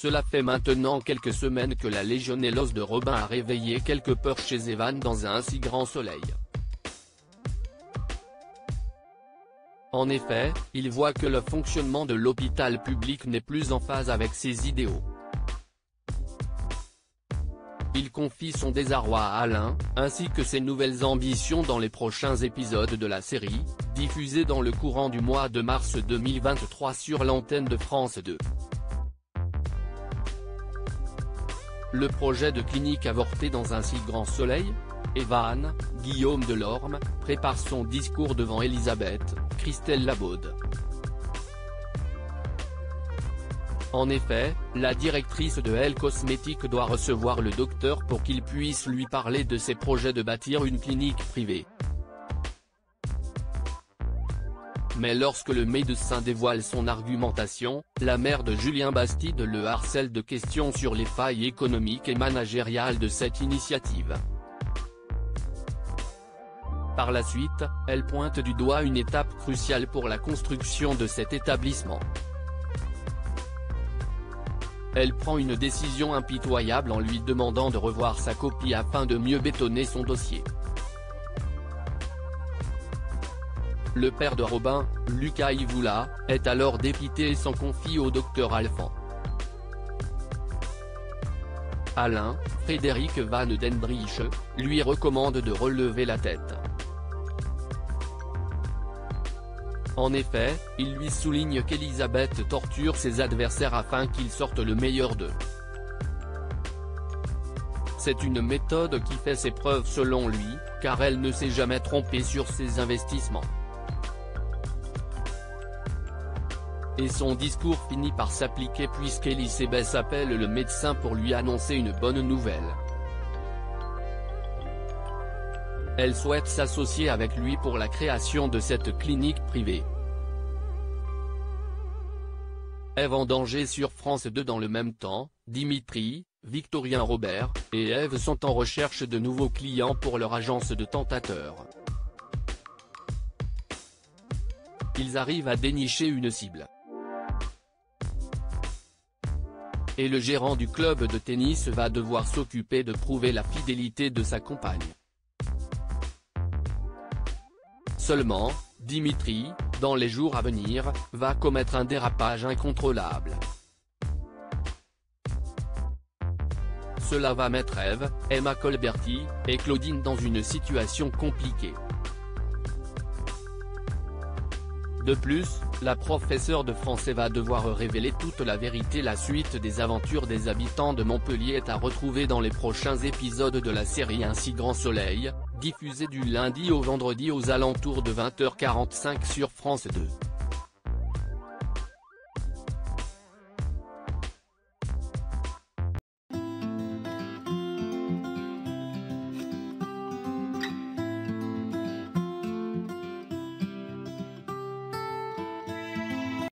Cela fait maintenant quelques semaines que la légionellose de Robin a réveillé quelques peurs chez Evan dans un si grand soleil. En effet, il voit que le fonctionnement de l'hôpital public n'est plus en phase avec ses idéaux. Il confie son désarroi à Alain, ainsi que ses nouvelles ambitions dans les prochains épisodes de la série, diffusée dans le courant du mois de mars 2023 sur l'antenne de France 2. Le projet de clinique avorté dans un si grand soleil ? Evan, Guillaume Delorme, prépare son discours devant Elisabeth, Christelle Labaude. En effet, la directrice de Elle Cosmétique doit recevoir le docteur pour qu'il puisse lui parler de ses projets de bâtir une clinique privée. Mais lorsque le médecin dévoile son argumentation, la mère de Julien Bastide le harcèle de questions sur les failles économiques et managériales de cette initiative. Par la suite, elle pointe du doigt une étape cruciale pour la construction de cet établissement. Elle prend une décision impitoyable en lui demandant de revoir sa copie afin de mieux bétonner son dossier. Le père de Robin, Lucas Ivoula, est alors dépité et s'en confie au docteur Alphand. Alain, Frédéric Van Dendrich, lui recommande de relever la tête. En effet, il lui souligne qu'Elisabeth torture ses adversaires afin qu'ils sortent le meilleur d'eux. C'est une méthode qui fait ses preuves selon lui, car elle ne s'est jamais trompée sur ses investissements. Et son discours finit par s'appliquer puisqu'Elisabeth appelle le médecin pour lui annoncer une bonne nouvelle. Elle souhaite s'associer avec lui pour la création de cette clinique privée. Ève en danger sur France 2. Dans le même temps, Dimitri, Victorien Robert, et Ève sont en recherche de nouveaux clients pour leur agence de tentateurs. Ils arrivent à dénicher une cible. Et le gérant du club de tennis va devoir s'occuper de prouver la fidélité de sa compagne. Seulement, Dimitri, dans les jours à venir, va commettre un dérapage incontrôlable. Cela va mettre Ève, Emma Colberti, et Claudine dans une situation compliquée. De plus, la professeure de français va devoir révéler toute la vérité. La suite des aventures des habitants de Montpellier est à retrouver dans les prochains épisodes de la série Un si grand soleil, diffusée du lundi au vendredi aux alentours de 20h45 sur France 2.